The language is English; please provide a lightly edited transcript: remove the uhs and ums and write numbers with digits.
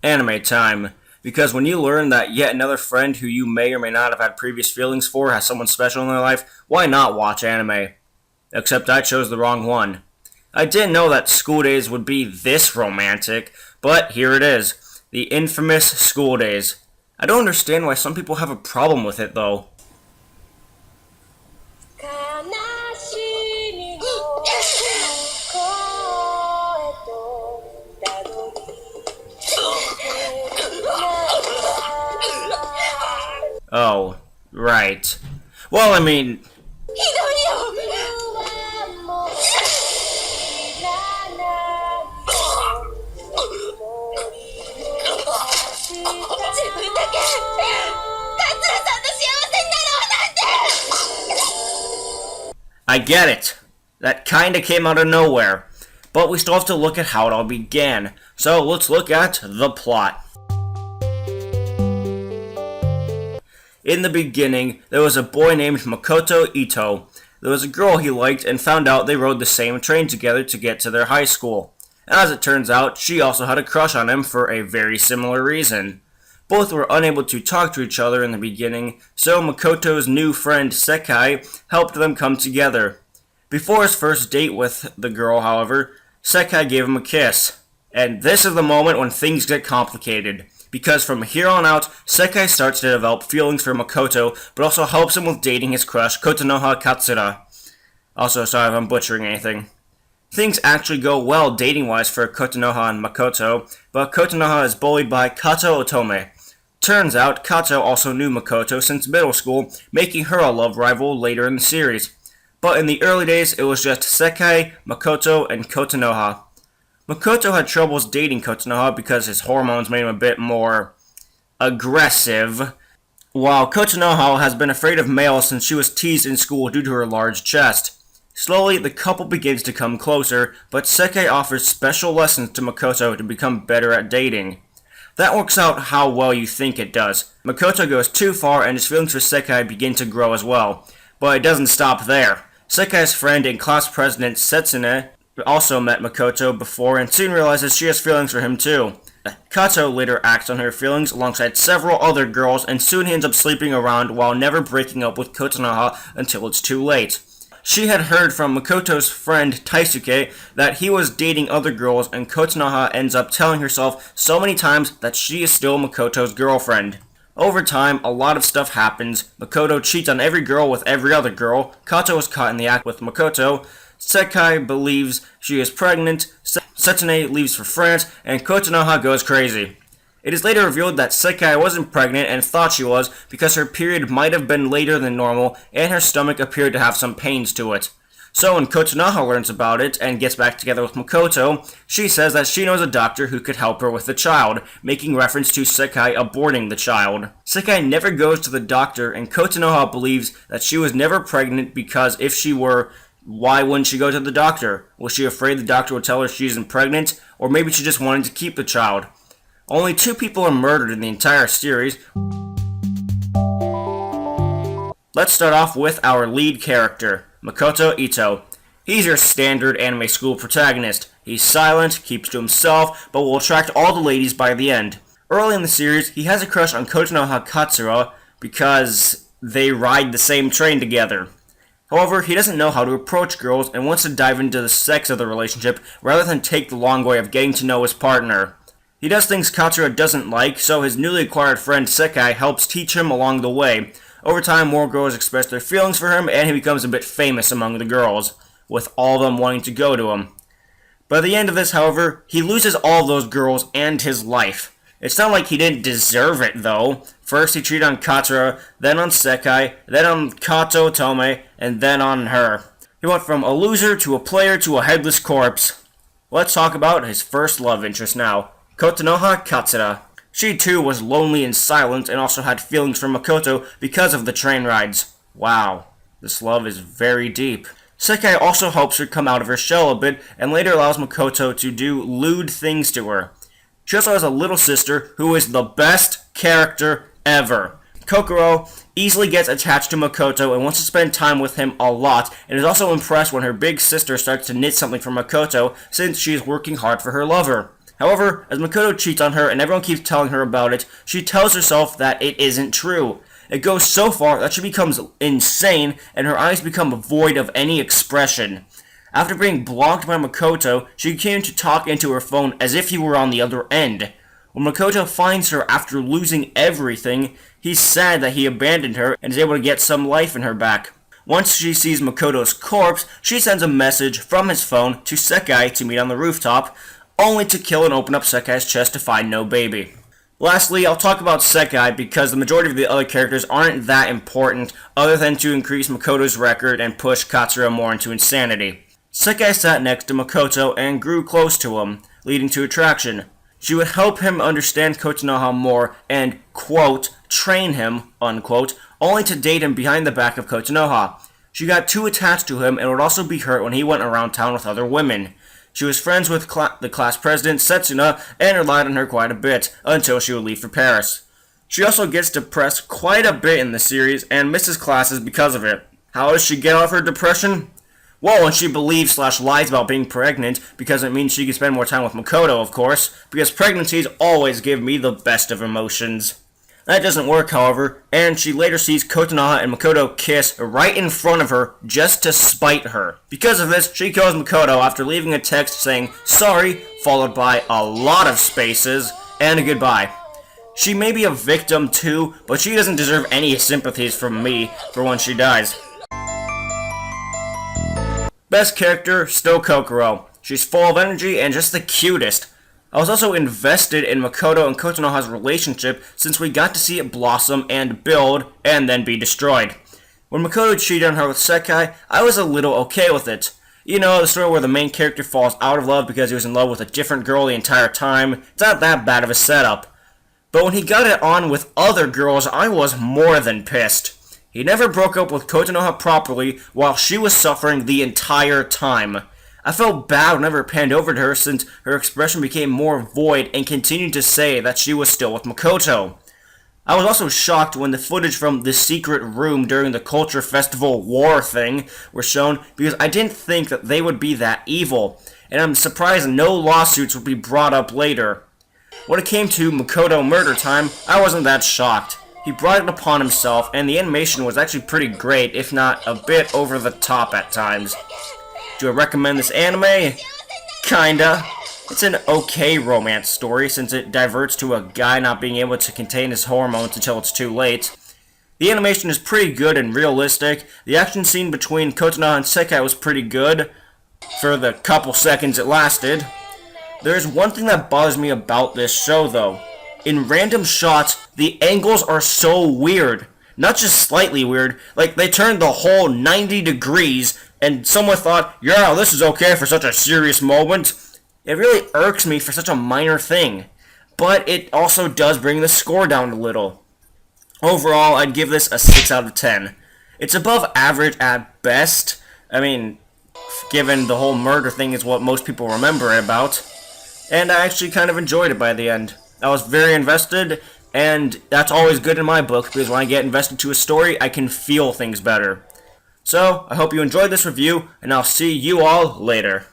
Anime time. Because when you learn that yet another friend who you may or may not have had previous feelings for has someone special in their life, why not watch anime? Except I chose the wrong one. I didn't know that School Days would be this romantic, but here it is. The infamous School Days. I don't understand why some people have a problem with it though. Oh, right. Well, I mean... I get it. That kinda came out of nowhere. But we still have to look at how it all began. So let's look at the plot. In the beginning, there was a boy named Makoto Ito. There was a girl he liked and found out they rode the same train together to get to their high school. As it turns out, she also had a crush on him for a very similar reason. Both were unable to talk to each other in the beginning, so Makoto's new friend Sekai helped them come together. Before his first date with the girl, however, Sekai gave him a kiss. And this is the moment when things get complicated. Because from here on out, Sekai starts to develop feelings for Makoto, but also helps him with dating his crush, Kotonoha Katsura. Also, sorry if I'm butchering anything. Things actually go well dating-wise for Kotonoha and Makoto, but Kotonoha is bullied by Kato Otome. Turns out, Kato also knew Makoto since middle school, making her a love rival later in the series. But in the early days, it was just Sekai, Makoto, and Kotonoha. Makoto had troubles dating Kotonoha because his hormones made him a bit more aggressive, while Kotonoha has been afraid of males since she was teased in school due to her large chest. Slowly, the couple begins to come closer, but Sekai offers special lessons to Makoto to become better at dating. That works out how well you think it does. Makoto goes too far and his feelings for Sekai begin to grow as well. But it doesn't stop there. Sekai's friend and class president Setsune also met Makoto before and soon realizes she has feelings for him too. Kato later acts on her feelings alongside several other girls and soon he ends up sleeping around while never breaking up with Kotonoha until it's too late. She had heard from Makoto's friend Taisuke that he was dating other girls and Kotonoha ends up telling herself so many times that she is still Makoto's girlfriend. Over time, a lot of stuff happens. Makoto cheats on every girl with every other girl. Kato is caught in the act with Makoto. Sekai believes she is pregnant. Setsune leaves for France, and Kotonoha goes crazy. It is later revealed that Sekai wasn't pregnant and thought she was because her period might have been later than normal and her stomach appeared to have some pains to it. So when Kotonoha learns about it and gets back together with Makoto, she says that she knows a doctor who could help her with the child, making reference to Sekai aborting the child. Sekai never goes to the doctor and Kotonoha believes that she was never pregnant because if she were, why wouldn't she go to the doctor? Was she afraid the doctor would tell her she isn't pregnant? Or maybe she just wanted to keep the child? Only 2 people are murdered in the entire series. Let's start off with our lead character, Makoto Ito. He's your standard anime school protagonist. He's silent, keeps to himself, but will attract all the ladies by the end. Early in the series, he has a crush on Kotonoha Katsura because they ride the same train together. However, he doesn't know how to approach girls and wants to dive into the sex of the relationship rather than take the long way of getting to know his partner. He does things Katsura doesn't like, so his newly acquired friend Sekai helps teach him along the way. Over time, more girls express their feelings for him, and he becomes a bit famous among the girls, with all of them wanting to go to him. By the end of this, however, he loses all of those girls and his life. It's not like he didn't deserve it, though. First he cheated on Katsura, then on Sekai, then on Kato Tome, and then on her. He went from a loser to a player to a headless corpse. Let's talk about his first love interest now, Kotonoha Katsura. She too was lonely and silent and also had feelings for Makoto because of the train rides. Wow, this love is very deep. Sekai also helps her come out of her shell a bit and later allows Makoto to do lewd things to her. She also has a little sister who is the best character ever. Kokoro easily gets attached to Makoto and wants to spend time with him a lot and is also impressed when her big sister starts to knit something for Makoto since she is working hard for her lover. However, as Makoto cheats on her and everyone keeps telling her about it, she tells herself that it isn't true. It goes so far that she becomes insane and her eyes become void of any expression. After being blocked by Makoto, she continued to talk into her phone as if he were on the other end. When Makoto finds her after losing everything, he's sad that he abandoned her and is able to get some life in her back. Once she sees Makoto's corpse, she sends a message from his phone to Sekai to meet on the rooftop, only to kill and open up Sekai's chest to find no baby. Lastly, I'll talk about Sekai because the majority of the other characters aren't that important other than to increase Makoto's record and push Katsura more into insanity. Sekai sat next to Makoto and grew close to him, leading to attraction. She would help him understand Kotonoha more and, quote, train him, unquote, only to date him behind the back of Kotonoha. She got too attached to him and would also be hurt when he went around town with other women. She was friends with the class president, Setsuna, and relied on her quite a bit, until she would leave for Paris. She also gets depressed quite a bit in the series, and misses classes because of it. How does she get off her depression? Well, when she believes/lies about being pregnant, because it means she can spend more time with Makoto, of course, because pregnancies always give me the best of emotions. That doesn't work, however, and she later sees Kotonoha and Makoto kiss right in front of her just to spite her. Because of this, she kills Makoto after leaving a text saying sorry, followed by a lot of spaces, and a goodbye. She may be a victim too, but she doesn't deserve any sympathies from me for when she dies. Best character, still Kokoro. She's full of energy and just the cutest. I was also invested in Makoto and Kotonoha's relationship since we got to see it blossom and build and then be destroyed. When Makoto cheated on her with Sekai, I was a little okay with it. You know, the story where the main character falls out of love because he was in love with a different girl the entire time. It's not that bad of a setup. But when he got it on with other girls, I was more than pissed. He never broke up with Kotonoha properly while she was suffering the entire time. I felt bad whenever it panned over to her since her expression became more void and continued to say that she was still with Makoto. I was also shocked when the footage from the secret room during the Culture Festival war thing were shown because I didn't think that they would be that evil, and I'm surprised no lawsuits would be brought up later. When it came to Makoto murder time, I wasn't that shocked. He brought it upon himself, and the animation was actually pretty great, if not a bit over the top at times. Do I recommend this anime? Kinda. It's an okay romance story, since it diverts to a guy not being able to contain his hormones until it's too late. The animation is pretty good and realistic. The action scene between Kotonoha and Sekai was pretty good, for the couple seconds it lasted. There is one thing that bothers me about this show, though. In random shots, the angles are so weird. Not just slightly weird, like they turned the whole 90 degrees, and someone thought, yeah, this is okay for such a serious moment. It really irks me for such a minor thing. But it also does bring the score down a little. Overall, I'd give this a 6 out of 10. It's above average at best. I mean, given the whole murder thing is what most people remember it about. And I actually kind of enjoyed it by the end. I was very invested, and that's always good in my book, because when I get invested to a story, I can feel things better. So, I hope you enjoyed this review, and I'll see you all later.